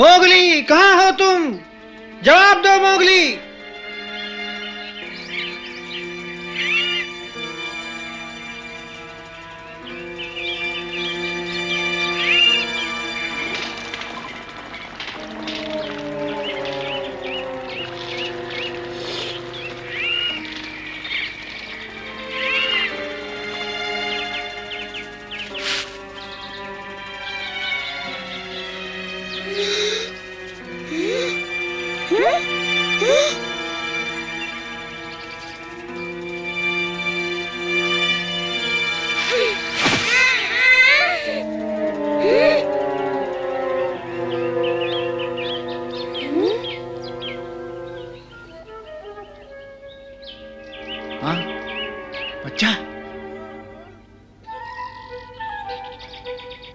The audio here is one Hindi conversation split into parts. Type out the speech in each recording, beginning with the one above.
मोगली, कहाँ हो तुम? जवाब दो मोगली। हाँ, बच्चा।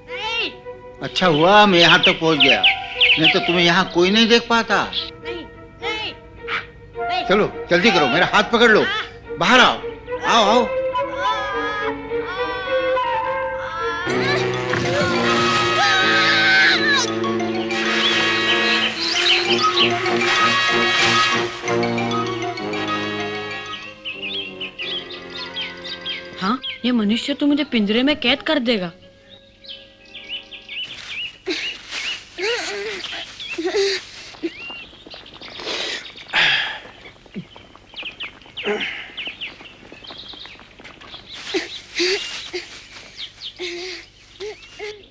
नहीं। अच्छा हुआ मैं यहाँ तक पहुँच गया, नहीं तो तुम्हें यहाँ कोई नहीं देख पाता। नहीं, नहीं, नहीं। चलो जल्दी करो, मेरा हाथ पकड़ लो, बाहर आओ, आओ आओ। हाँ, ये मनुष्य तो मुझे पिंजरे में कैद कर देगा।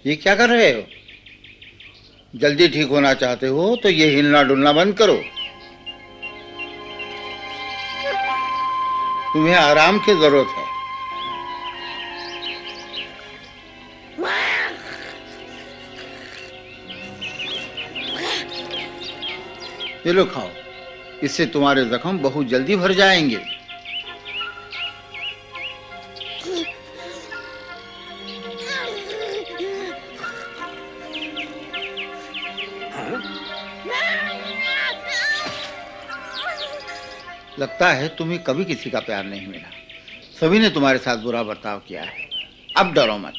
ये क्या कर रहे हो? जल्दी ठीक होना चाहते हो तो ये हिलना डुलना बंद करो। तुम्हें आराम की जरूरत है। ये लो खाओ, इससे तुम्हारे जख्म बहुत जल्दी भर जाएंगे। लगता है तुम्हें कभी किसी का प्यार नहीं मिला, सभी ने तुम्हारे साथ बुरा बर्ताव किया है। अब डरो मत।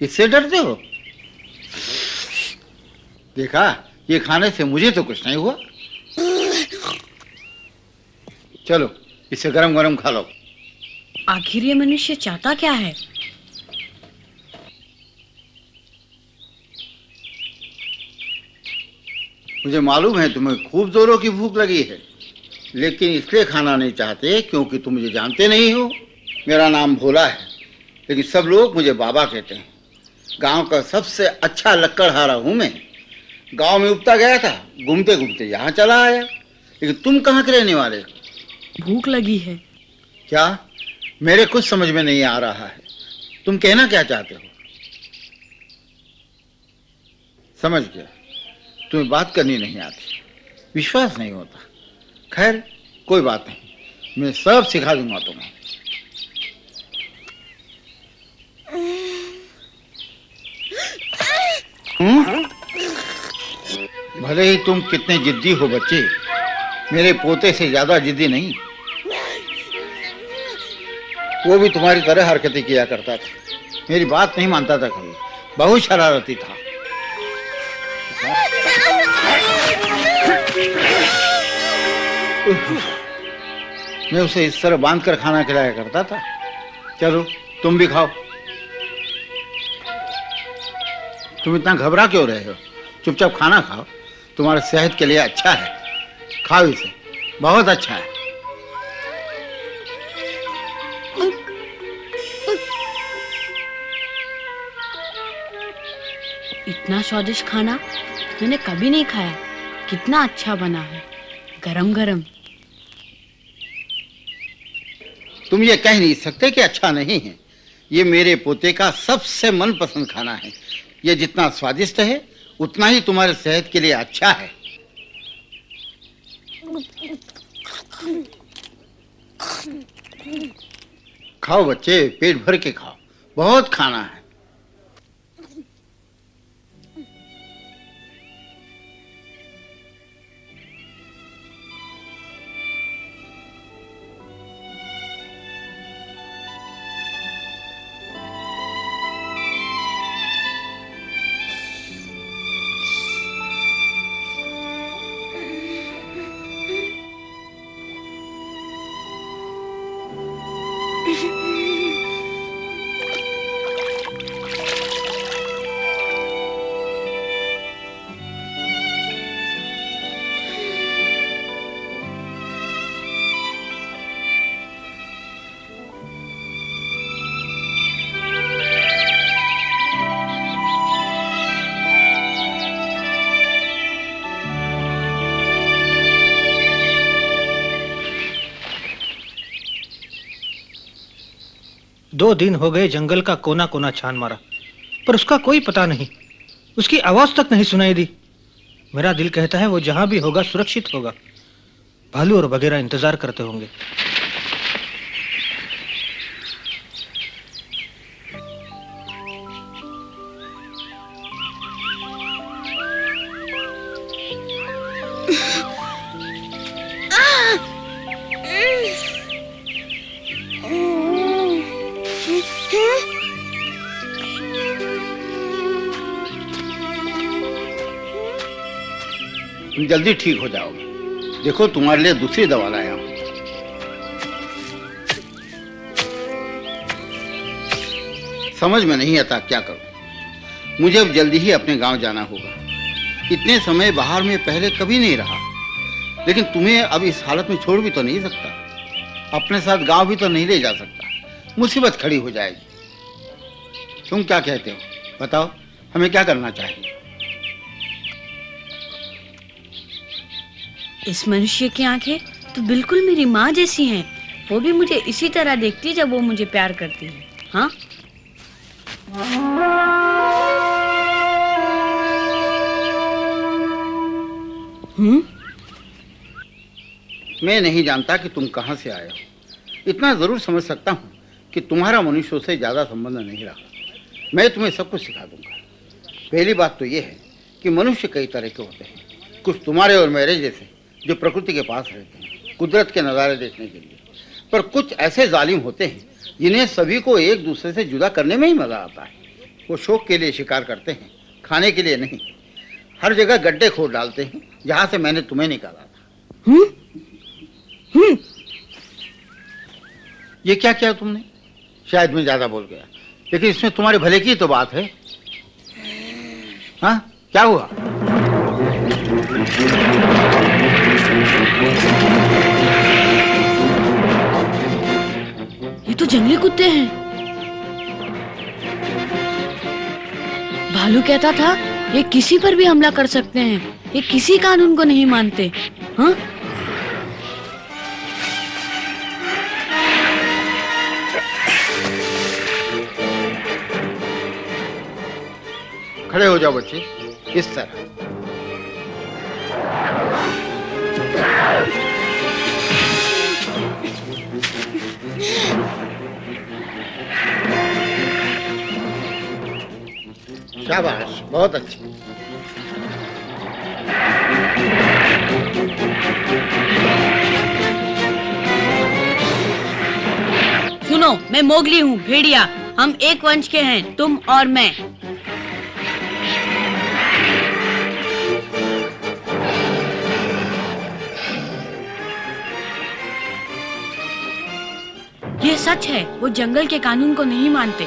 इससे डरते हो? देखा, ये खाने से मुझे तो कुछ नहीं हुआ। चलो इसे गरम गरम खा लो। आखिर ये मनुष्य चाहता क्या है? मुझे मालूम है तुम्हें खूब जोरों की भूख लगी है, लेकिन इसलिए खाना नहीं चाहते क्योंकि तुम मुझे जानते नहीं हो। मेरा नाम भोला है, लेकिन सब लोग मुझे बाबा कहते हैं। गांव का सबसे अच्छा लक्कड़हारा हूं मैं। गांव में उगता गया था, घूमते घूमते यहाँ चला आया। लेकिन तुम कहाँ के रहने वाले? भूख लगी है। क्या? मेरे कुछ समझ में नहीं आ रहा है, तुम कहना क्या चाहते हो? समझ गया, तुम्हें बात करनी नहीं आती, विश्वास नहीं होता। खैर कोई बात नहीं, मैं सब सिखा दूंगा तुम्हें। भले ही तुम कितने जिद्दी हो बच्चे, मेरे पोते से ज्यादा जिद्दी नहीं। वो भी तुम्हारी तरह हरकतें किया करता था, मेरी बात नहीं मानता था कभी, बहुत शरारती था। मैं उसे इस तरह बांध कर खाना खिलाया करता था। चलो तुम भी खाओ। तुम इतना घबरा क्यों रहे हो? चुपचाप खाना खाओ, तुम्हारे सेहत के लिए अच्छा है। खाओ इसे, बहुत अच्छा है। इतना स्वादिष्ट खाना मैंने कभी नहीं खाया। कितना अच्छा बना है, गरम गरम। तुम ये कह नहीं सकते कि अच्छा नहीं है। ये मेरे पोते का सबसे मनपसंद खाना है। ये जितना स्वादिष्ट है उतना ही तुम्हारे सेहत के लिए अच्छा है। खाओ बच्चे, पेट भर के खाओ, बहुत खाना है। 2 दिन हो गए जंगल का कोना कोना छान मारा, पर उसका कोई पता नहीं, उसकी आवाज तक नहीं सुनाई दी। मेरा दिल कहता है वो जहां भी होगा सुरक्षित होगा। भालू और बघेरा इंतजार करते होंगे। तुम जल्दी ठीक हो जाओगे। देखो तुम्हारे लिए दूसरी दवा लाया हूं। समझ में नहीं आता क्या करूं। मुझे अब जल्दी ही अपने गांव जाना होगा। इतने समय बाहर में पहले कभी नहीं रहा, लेकिन तुम्हें अब इस हालत में छोड़ भी तो नहीं सकता, अपने साथ गांव भी तो नहीं ले जा सकता। मुसीबत खड़ी हो जाएगी। तुम क्या कहते हो, बताओ हमें क्या करना चाहिए? इस मनुष्य की आंखें तो बिल्कुल मेरी माँ जैसी हैं। वो भी मुझे इसी तरह देखती है जब वो मुझे प्यार करती है। हाँ, मैं नहीं जानता कि तुम कहां से आए हो। इतना जरूर समझ सकता हूं कि तुम्हारा मनुष्यों से ज्यादा संबंध नहीं रहा। मैं तुम्हें सब कुछ सिखा दूंगा। पहली बात तो यह है कि मनुष्य कई तरह के होते हैं। कुछ तुम्हारे और मेरे जैसे जो प्रकृति के पास रहते हैं कुदरत के नज़ारे देखने के लिए, पर कुछ ऐसे जालिम होते हैं जिन्हें सभी को एक दूसरे से जुदा करने में ही मजा आता है। वो शौक के लिए शिकार करते हैं, खाने के लिए नहीं। हर जगह गड्ढे खोद डालते हैं, जहां से मैंने तुम्हें निकाला था। ये क्या किया तुमने? शायद मैं ज्यादा बोल गया, लेकिन इसमें तुम्हारे भले की तो बात है। हाँ, क्या हुआ? ये तो जंगली कुत्ते हैं। भालू कहता था ये किसी पर भी हमला कर सकते हैं, ये किसी कानून को नहीं मानते। हाँ, खड़े हो जाओ बच्चे, इस तरह। शाबाश, बहुत अच्छी। सुनो, मैं मोगली हूँ, भेड़िया। हम एक वंश के हैं, तुम और मैं। ये सच है, वो जंगल के कानून को नहीं मानते।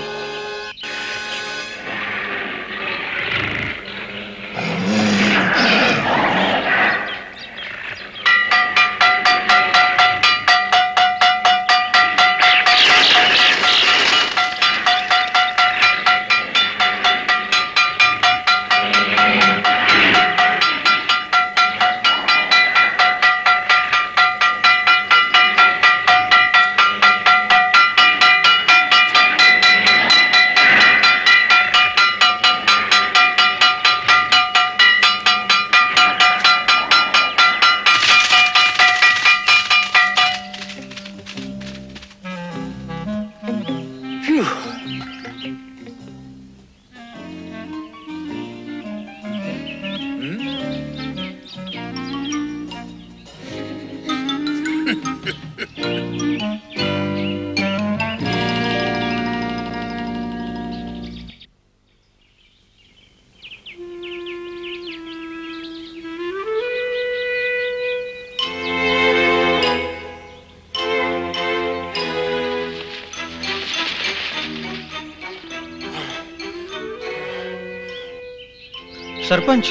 सरपंच,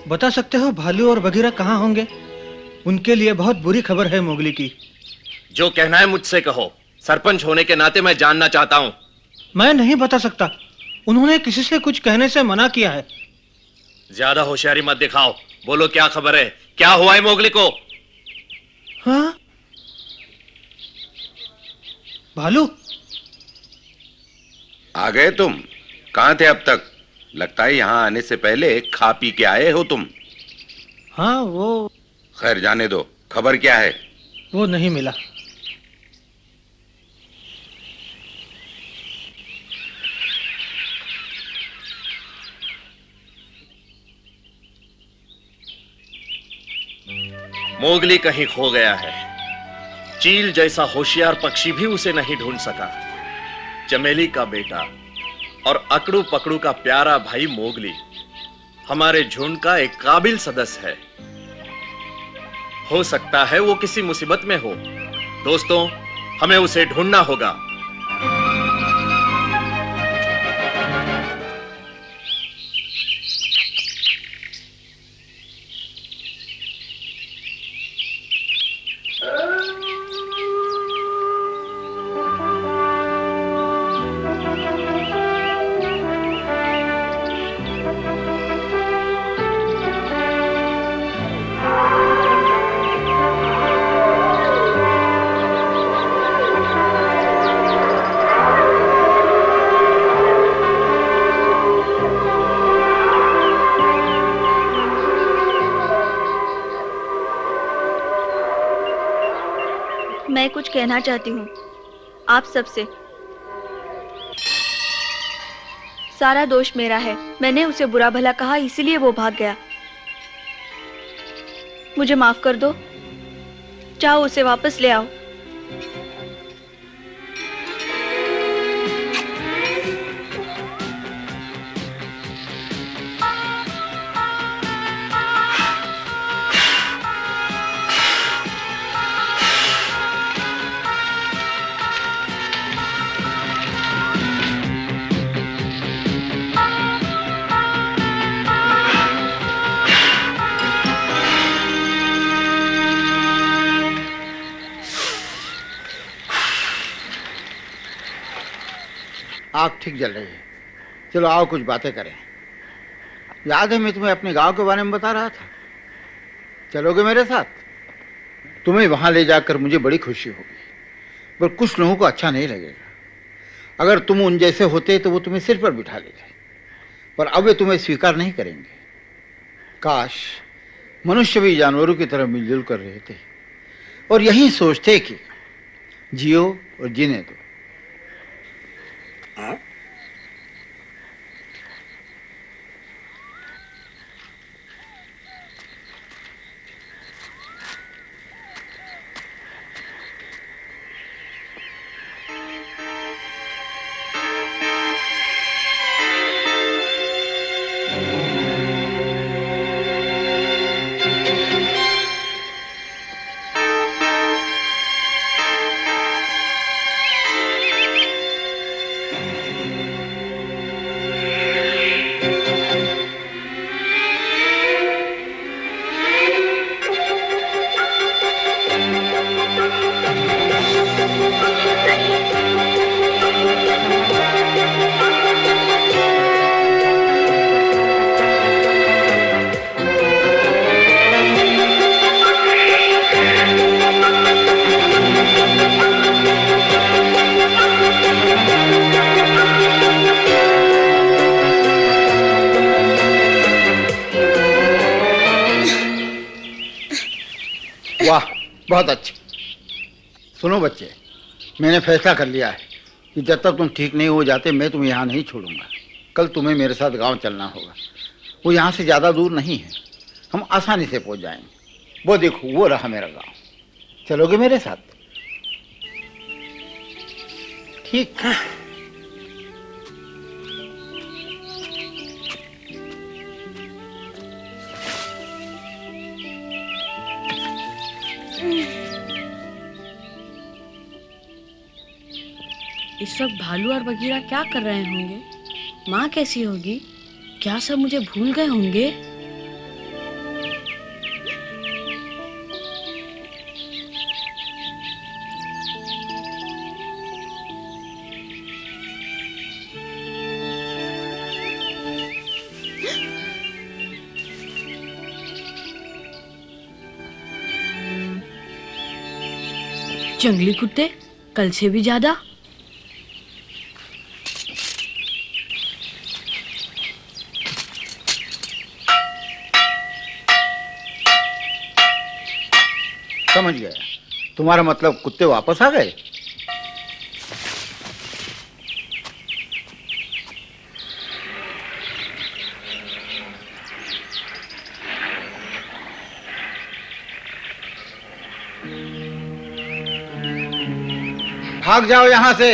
बता सकते हो भालू और बघीरा कहाँ होंगे? उनके लिए बहुत बुरी खबर है मोगली की। जो कहना है मुझसे कहो। सरपंच होने के नाते मैं जानना चाहता हूँ। मैं नहीं बता सकता, उन्होंने किसी से कुछ कहने से मना किया है। ज्यादा होशियारी मत दिखाओ, बोलो क्या खबर है, क्या हुआ है मोगली को? हाँ, भालू, आ गए तुम? कहाँ थे अब तक? लगता है यहाँ आने से पहले खा पी के आए हो तुम। हाँ वो खैर जाने दो, खबर क्या है? वो नहीं मिला। मोगली कहीं खो गया है। चील जैसा होशियार पक्षी भी उसे नहीं ढूंढ सका। चमेली का बेटा और अकड़ू पकड़ू का प्यारा भाई मोगली हमारे झुंड का एक काबिल सदस्य है। हो सकता है वो किसी मुसीबत में हो। दोस्तों, हमें उसे ढूंढना होगा। मैं कुछ कहना चाहती हूँ आप सबसे। सारा दोष मेरा है। मैंने उसे बुरा भला कहा, इसीलिए वो भाग गया। मुझे माफ कर दो। चाहो उसे वापस ले आओ। आग ठीक जल रही है। चलो आओ कुछ बातें करें। याद है मैं तुम्हें अपने गांव के बारे में बता रहा था? चलोगे मेरे साथ? तुम्हें वहां ले जाकर मुझे बड़ी खुशी होगी, पर कुछ लोगों को अच्छा नहीं लगेगा। अगर तुम उन जैसे होते तो वो तुम्हें सिर पर बिठा लेते, पर अब वे तुम्हें स्वीकार नहीं करेंगे। काश मनुष्य भी जानवरों की तरह मिलजुल कर रहते और यही सोचते कि जियो और जीने दो। वाह, बहुत अच्छे। सुनो बच्चे, मैंने फैसला कर लिया है कि जब तक तुम ठीक नहीं हो जाते मैं तुम्हें यहाँ नहीं छोड़ूंगा। कल तुम्हें मेरे साथ गांव चलना होगा। वो यहाँ से ज़्यादा दूर नहीं है, हम आसानी से पहुँच जाएंगे। वो देखो, वो रहा मेरा गांव। चलोगे मेरे साथ? ठीक है। इस वक्त भालू और बगीरा क्या कर रहे होंगे? माँ कैसी होगी? क्या सब मुझे भूल गए होंगे? जंगली कुत्ते कल से भी ज्यादा। समझ गया। तुम्हारा मतलब कुत्ते वापस आ गए? भाग जाओ यहां से।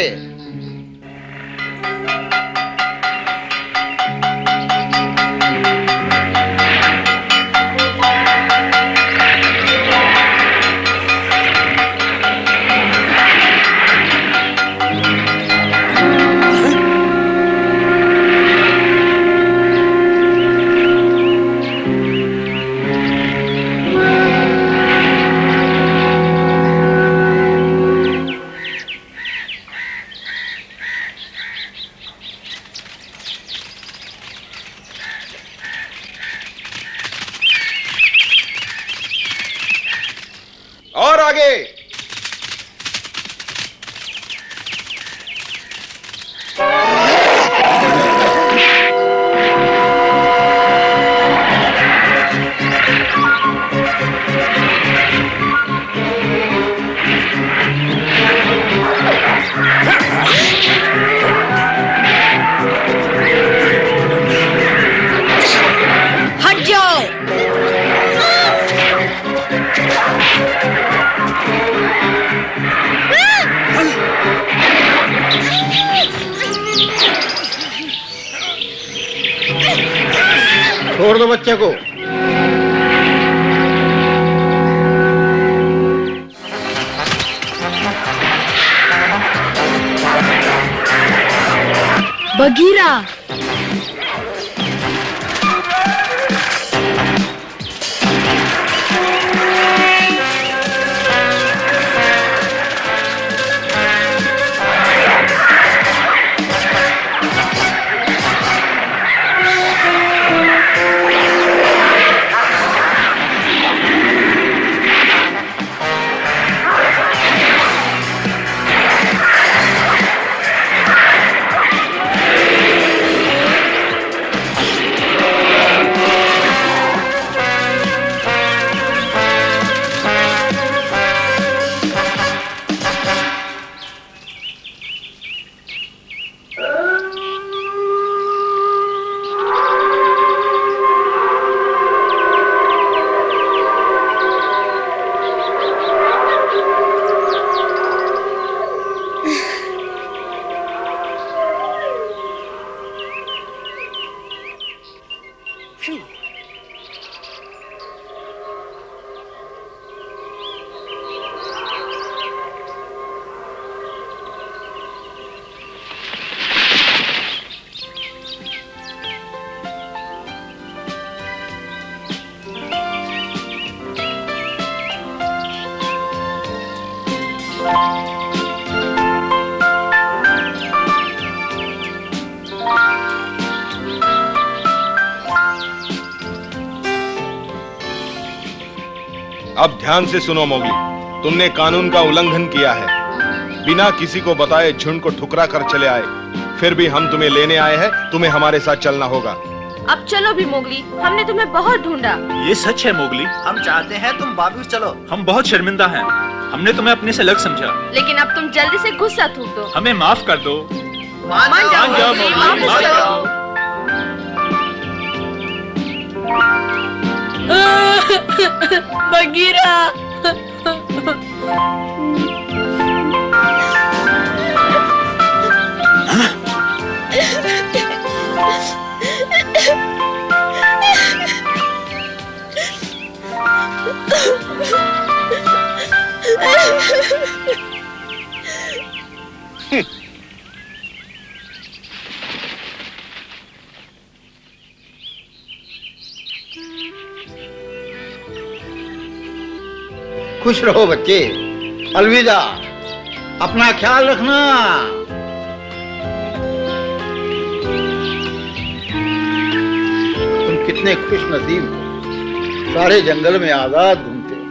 और आगे। हट जाओ। छोड़ दो बच्चे को। बगीरा, अब ध्यान से सुनो मोगली, तुमने कानून का उल्लंघन किया है। बिना किसी को बताए झुंड को ठुकरा कर चले आए। फिर भी हम तुम्हें लेने आए हैं, तुम्हें हमारे साथ चलना होगा। अब चलो भी मोगली, हमने तुम्हें बहुत ढूंढा। ये सच है मोगली, हम चाहते हैं तुम वापस चलो। हम बहुत शर्मिंदा हैं। हमने तुम्हें अपने से अलग समझा। लेकिन अब तुम जल्दी से गुस्सा थूक दो। हमें माफ कर दो। मान जाओ मोगली, वापस मान चलो। जाओ। बगीरा। खुश रहो बच्चे, अलविदा, अपना ख्याल रखना। तुम कितने खुश नसीब हो, सारे जंगल में आजाद घूमते हो।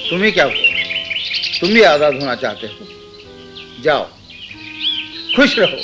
तुम्हें क्या हुआ? तुम भी आजाद होना चाहते हो? जाओ, खुश रहो।